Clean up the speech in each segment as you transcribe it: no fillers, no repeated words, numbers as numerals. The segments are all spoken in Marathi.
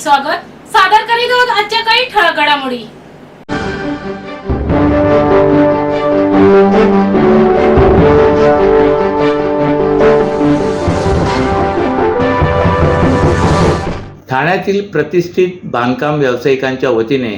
स्वागत. सादर करीत आहोत आजच्या काही ठळक घडामोडी. ठाण्यातील प्रतिष्ठित बांधकाम व्यावसायिकांच्या वतीने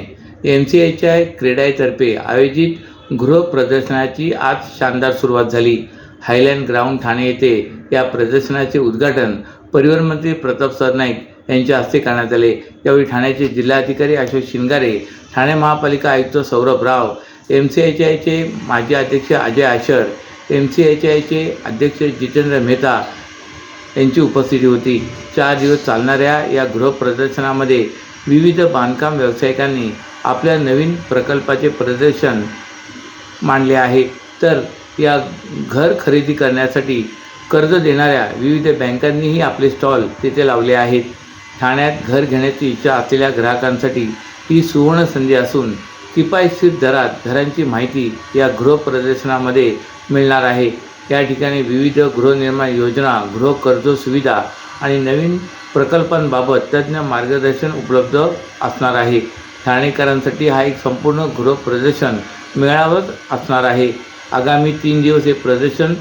MCHI क्रेडाईतर्फे आयोजित गृह प्रदर्शनाची आज शानदार सुरुवात झाली. हायलँड ग्राउंड ठाणे येथे या प्रदर्शनाचे उद्घाटन परिवहन मंत्री प्रताप सरनाईक यांच्या हस्ते करण्यात आले. यावेळी ठाण्याचे जिल्हाधिकारी अशोक शिंगारे, ठाणे महापालिका आयुक्त सौरभ राव, MCHIचे माजी अध्यक्ष अजय आशर, MCHIचे अध्यक्ष जितेंद्र मेहता यांची उपस्थिती होती. 4 दिवस चालणाऱ्या या गृह प्रदर्शनामध्ये विविध बांधकाम व्यावसायिकांनी आपल्या नवीन प्रकल्पाचे प्रदर्शन मांडले आहे. तर या घर खरेदी करण्यासाठी कर्ज देणाऱ्या विविध बँकांनीही आपले स्टॉल तेथे लावले आहेत. ठाण्यात घर घेण्याची इच्छा असलेल्या ग्राहकांसाठी ही सुवर्ण संधी असून किफायतशीर दरात घरांची माहिती या गृह प्रदर्शनामध्ये मिळणार आहे. या ठिकाणी विविध गृहनिर्माण योजना, गृह कर्ज सुविधा आणि नवीन प्रकल्पांबाबत तज्ज्ञ मार्गदर्शन उपलब्ध असणार आहे. ठाणेकरांसाठी हा एक संपूर्ण गृह प्रदर्शन मेळावाच असणार आहे. आगामी 3 दिवस हे प्रदर्शन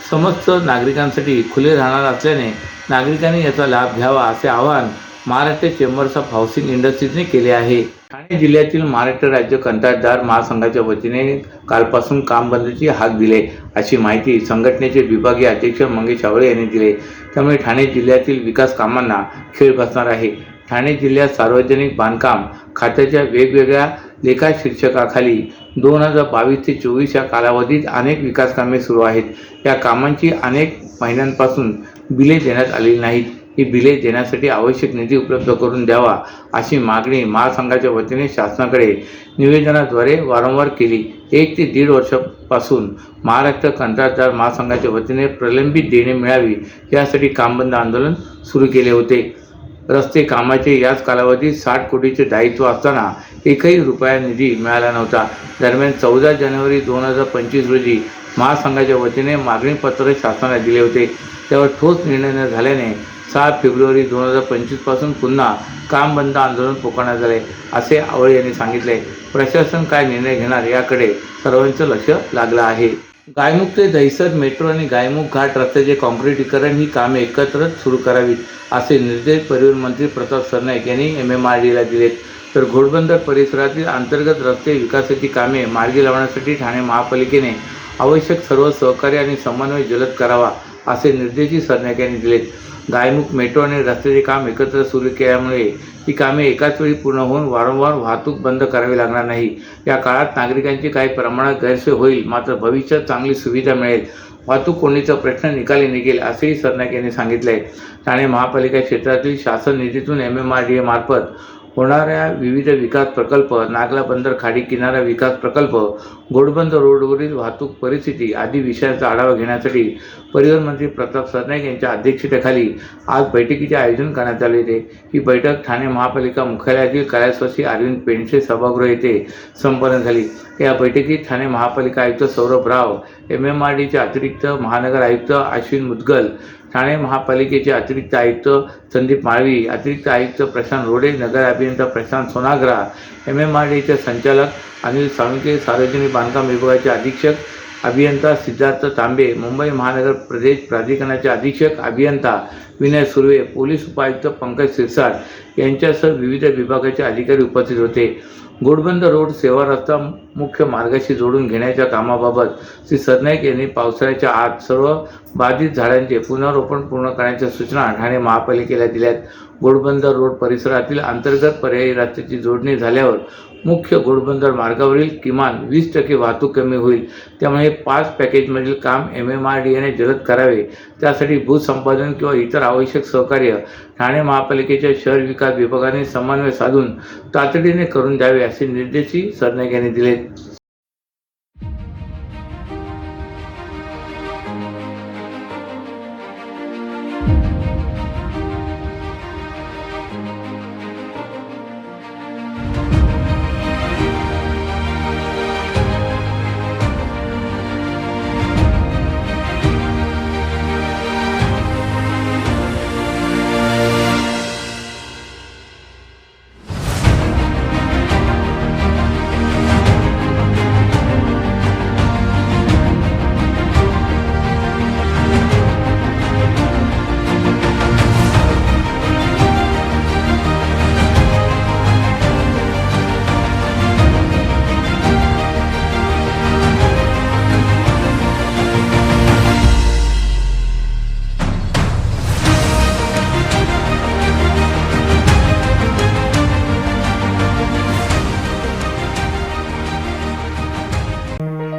समस्त नागरिकांसाठी खुले राहणार असल्याने नागरिकांनी याचा लाभ घ्यावा असे आवाहन महाराष्ट्र चेंबर्स ऑफ हाऊसिंग इंडस्ट्रीजने केले आहे. ठाणे जिल्ह्यातील महाराष्ट्र राज्य कंत्राटदार महासंघाच्या वतीने कालपासून काम बंदची हाक दिली अशी माहिती संघटनेचे विभागीय अध्यक्ष मंगेश आवळे यांनी दिले. त्यामुळे ठाणे जिल्ह्यातील विकास कामांना खीळ बसणार आहे. ठाणे जिल्ह्यात सार्वजनिक बांधकाम खात्याच्या वेगवेगळ्या लेखा शीर्षकाखाली 2022 ते 24 या कालावधीत अनेक विकास कामे सुरू आहेत. या कामांची अनेक महिन्यांपासून बिले देण्यात आलेली नाहीत. ही बिले देण्यासाठी आवश्यक निधी उपलब्ध करून द्यावा अशी मागणी महासंघाच्या वतीने शासनाकडे निवेदनाद्वारे वारंवार केली. 1 ते 1.5 वर्षापासून महाराष्ट्र कंत्राटदार महासंघाच्या वतीने प्रलंबित देणे मिळावी यासाठी कामबंद आंदोलन सुरू केले होते. रस्ते कामाचे याच कालावधीत 60 कोटीचे दायित्व असताना एकही रुपया निधी मिळाला नव्हता. दरम्यान 14 जानेवारी 2025 रोजी महासंघाच्या वतीने मागणीपत्र शासनाला दिले होते. त्यावर ठोस निर्णय न झाल्याने 7 फेब्रुवारी 2025 पासून पुन्हा काम बंद आंदोलन पुकारण्यात आले असे आवळे यांनी सांगितले. प्रशासन काय निर्णय घेणार याकडे सर्वांचं लक्ष लागलं आहे. गायमुख ते दहिसर मेट्रो आणि गायमुख घाट रस्त्याचे काँक्रिटीकरण ही कामे एकत्र सुरू करावीत असे निर्देश परिवहन मंत्री प्रताप सरनाईक यांनी MMRDला दिलेत. तर घोडबंदर परिसरातील अंतर्गत रस्ते विकासाची कामे मार्गी लावण्यासाठी ठाणे महापालिकेने आवश्यक सर्व सहकार्य आणि समन्वय जलद करावा असे निर्देशही सरनाईक यांनी दिलेत. गायमुख मेट्रो आणि रस्त्याचे काम एकत्र सुरू केल्यामुळे ही कामे एकाच वेळी पूर्ण होऊन वारंवार वाहतूक बंद करावी लागणार नाही. या काळात नागरिकांची काही प्रमाणात गैरसोय होईल, मात्र भविष्यात चांगली सुविधा मिळेल. वाहतूक कोंडीचा प्रश्न निकाली निघेल असेही सरनाईक यांनी सांगितले. ठाणे महापालिका क्षेत्रातील शासन निधीतून MMRDA मार्फत होणाऱ्या विविध विकास प्रकल्प, नागला बंदर खाडी किनारा विकास प्रकल्प, घोडबंदर रोडवरील वाहतूक परिस्थिती आदी विषयांचा आढावा घेण्यासाठी परिवहन मंत्री प्रताप सरनाईक यांच्या अध्यक्षतेखाली आज बैठकीचे आयोजन करण्यात आले होते. ही बैठक ठाणे महापालिका मुख्यालयातील कैलासवासी अरविंद पेंडसे सभागृह येथे संपन्न झाली. या बैठकीत ठाणे महापालिका आयुक्त सौरभ राव, MMRDचे अतिरिक्त महानगर आयुक्त अश्विन मुदगल, ठाणे महापालिकेचे अतिरिक्त आयुक्त संदीप माळवी, अतिरिक्त आयुक्त प्रशांत रोडे, नगर अभियंता प्रशांत सोनाग्रा, MMRDचे संचालक अनिल साळुंके, सार्वजनिक बांधकाम विभागाचे अधीक्षक अभियंता सिद्धार्थ तांबे, मुंबई महानगर प्रदेश प्राधिकरणाचे अधीक्षक अभियंता विनय सुर्वे, पोलीस उपायुक्त पंकज सिरसाट यांच्यासह विविध विभागाचे अधिकारी उपस्थित होते. घोडबंदर रोड सेवा रस्ता मुख्य मार्गाशी जोडून घेण्याच्या कामाबाबत श्री सरनाईक यांनी पावसाळ्याच्या आत सर्व बाधित झाडांचे पुनर्रोपण पूर्ण करण्याच्या सूचना ठाणे महापालिकेला दिल्यात. घोडबंदर रोड परिसरातील अंतर्गत पर्यायी रस्त्याची जोडणी झाल्यावर मुख्य घोडबंदर मार्गावरील किमान 20% वाहतूक कमी होईल. त्यामुळे 5 पॅकेजमधील काम MMRDAने जलद करावे. त्यासाठी भूसंपादन किंवा इतर आवश्यक सहकार्य ठाणे महापालिकेच्या शहर विकास विभागाने समन्वय साधून तातडीने करून द्यावे असे निर्देशही सरनाईक यांनी दिले.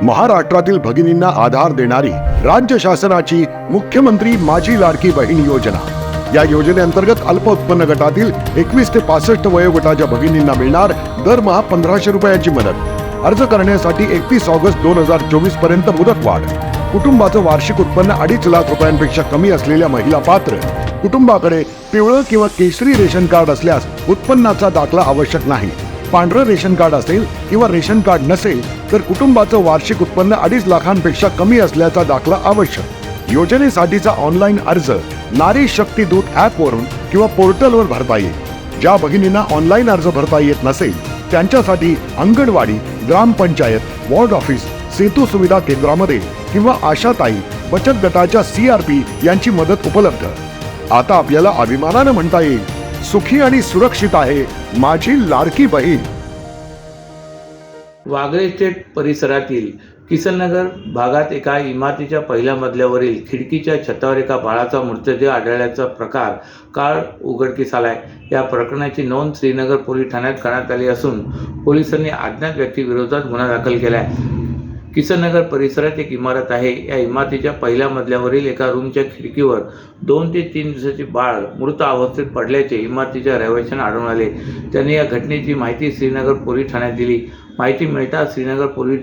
महाराष्ट्रातील भगिनींना आधार देणारी राज्य शासनाची मुख्यमंत्री माझी लाडकी बहीण योजना। या योजनेअंतर्गत अल्प उत्पन्न गटातील 21 ते 65 वयोगटाच्या भगिनींना मिळणार दरमहा 1500 रुपयांची मदत। अर्ज करण्यासाठी 31 ऑगस्ट 2024 पर्यंत मुदतवाढ। कुटुंबाचं वार्षिक उत्पन्न 2.5 लाख रुपयांपेक्षा कमी असलेल्या महिला पात्र। कुटुंबाकडे पिवळं किंवा केशरी रेशन कार्ड असल्यास उत्पन्नाचा दाखला आवश्यक नाही। पांढरं रेशन कार्ड असेल किंवा रेशन कार्ड नसेल तर कुटुंबाचं वार्षिक उत्पन्न 2.5 लाखांपेक्षा कमी असल्याचा दाखला आवश्यक। योजनेसाठीचा ऑनलाईन अर्ज नारी शक्ती दूत ॲप वरून किंवा पोर्टलवर भरता येईल। ज्या भगिनींना ऑनलाईन अर्ज भरता येत नसेल त्यांच्यासाठी अंगणवाडी, ग्रामपंचायत, वॉर्ड ऑफिस, सेतू सुविधा केंद्रामध्ये किंवा आशाताई बचत गटाच्या CRP यांची मदत उपलब्ध। आता आपल्याला अभिमानानं म्हणता येईल, सुखी आणि सुरक्षित आहे माझी लाडकी बहीण। वागळे इस्टेट परिसरातील किसननगर भागात एका इमारतीच्या पहिल्या मजल्यावरील खिडकीच्या छतावर एका बाळाचा मृतदेह आढळल्याचा प्रकार काल उघडकीस आलाय। या प्रकरणाची नोंद श्रीनगर पोलीस ठाण्यात करण्यात आली असून पोलिसांनी अज्ञात व्यक्तीविरोधात गुन्हा दाखल केला आहे। किसननगर परिसरात एक इमारत आहे। या इमारतीच्या पहिल्या मजल्यावरील एका रूमच्या खिडकीवर 2 ते 3 दिवसाचे बाळ मृत अवस्थेत पडल्याचे इमारतीच्या रहिवाशांना आढळून आले। त्यांनी या घटनेची माहिती श्रीनगर पोलीस ठाण्यात दिली। माहिती मिळताच श्रीनगर पोलीस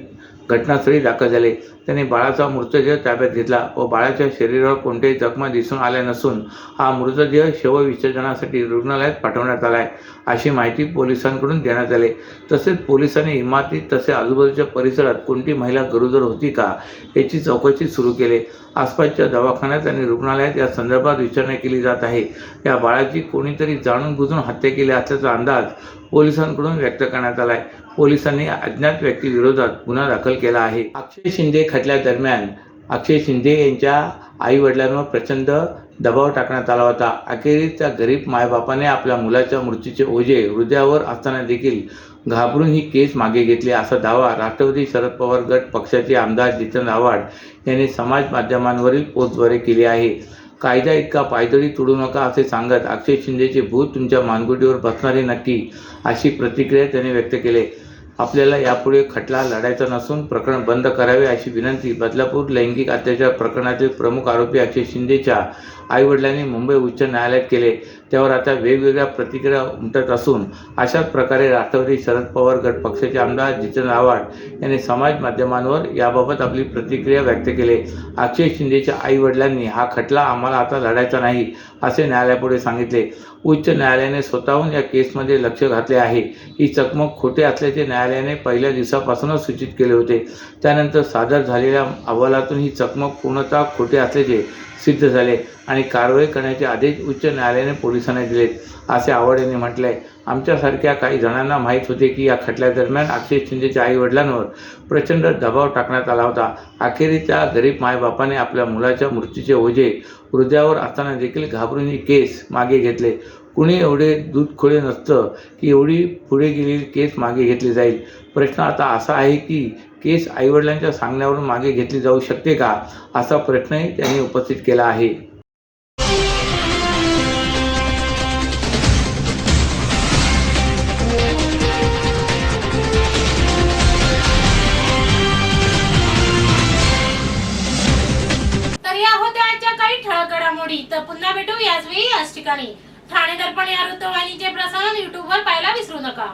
घटनास्थळी दाखल झाले। त्यांनी बाळाचा मृतदेह ताब्यात घेतला व बाळाच्या शरीरावर कोणत्याही जखमा दिसून आल्या नसून हा मृतदेह शवविच्छेदनासाठी रुग्णालयात पाठवण्यात आला आहे अशी माहिती पोलिसांकडून देण्यात आली। तसेच पोलिसांनी इमारतीत तसेच आजूबाजूच्या परिसरात कोणती महिला गरोदर होती का याची चौकशी सुरू केली। आसपासच्या दवाखान्यात आणि रुग्णालयात या संदर्भात विचारणा केली जात आहे। या बाळाची कोणीतरी जाणून बुजून हत्या केली असल्याचा अंदाज पोलिसांकडून व्यक्त करण्यात आला आहे। पोलिसांनी अज्ञात व्यक्तीविरोधात गुन्हा दाखल केला आहे। अक्षय शिंदे खटल्यादरम्यान अक्षय शिंदे यांच्या आई वडिलांवर प्रचंड दबाव टाकण्यात आला होता। अखेरीस त्या गरीब मायबापाने आपल्या मुलाच्या मृत्यूचे ओझे हृदयावर असताना देखील घाबरून ही केस मागे घेतली असा दावा राष्ट्रवादी शरद पवार गट पक्षाचे आमदार जितेंद्र आव्हाड यांनी समाज माध्यमांवरील पोस्टद्वारे केली आहे। कायदा इतका पायदळी तोडू नका असे सांगत अक्षय शिंदेचे भूत तुमच्या मानगुटीवर बसणारे नक्की अशी प्रतिक्रिया त्यांनी व्यक्त केली। आपल्याला यापुढे खटला लढायचा नसून प्रकरण बंद करावे अशी विनंती बदलापूर लैंगिक अत्याचार प्रकरणातील प्रमुख आरोपी अक्षय शिंदेच्या आईवडिलांनी मुंबई उच्च न्यायालयात केले। त्यावर आता वेगवेगळ्या प्रतिक्रिया उमटत असून अशाच प्रकारे राष्ट्रवादी शरद पवार गट पक्षाचे आमदार जितेंद्र आव्हाड यांनी समाज माध्यमांवर याबाबत आपली प्रतिक्रिया व्यक्त केली। अक्षय शिंदेच्या आईवडिलांनी हा खटला आम्हाला आता लढायचा नाही असे न्यायालयापुढे सांगितले। उच्च न्यायालयाने स्वतःहून या केसमध्ये लक्ष घातले आहे। ही चकमक खोटे असल्याचे न्यायालयाने पहिल्या दिवसापासूनच सूचित केले होते। त्यानंतर सादर झालेल्या अहवालातून ही चकमक पूर्णतः खोटे असल्याचे सिद्ध झाले आणि कारवाई करण्याचे आदेश उच्च न्यायालयाने पोलिसांना दिलेत असे आव्हाड यांनी म्हटले आहे। आमच्यासारख्या काही जणांना माहीत होते की या खटल्यादरम्यान अक्षय शिंदेच्या आईवडिलांवर प्रचंड दबाव टाकण्यात आला होता। अखेरीस त्या गरीब मायबापाने आपल्या मुलाच्या मृत्यूचे ओझे हृदयावर असताना देखील घाबरून ही केस मागे घेतले। कुणी एवढे दूधखोळे नसतं की एवढी पुढे गेलेली केस मागे घेतली जाईल। प्रश्न आता असा आहे की केस आईवडिलांच्या सांगण्यावरून मागे घेतली जाऊ शकते का असा प्रश्नही त्यांनी उपस्थित केला आहे। तर या होत्या आजच्या काही ठळक घडामोडी। तर पुन्हा भेटू याच वेळी याच ठिकाणी। ठाणे दर्पण या वृत्तवाहिनीचे प्रसारण YouTube वर पाहायला विसरू नका।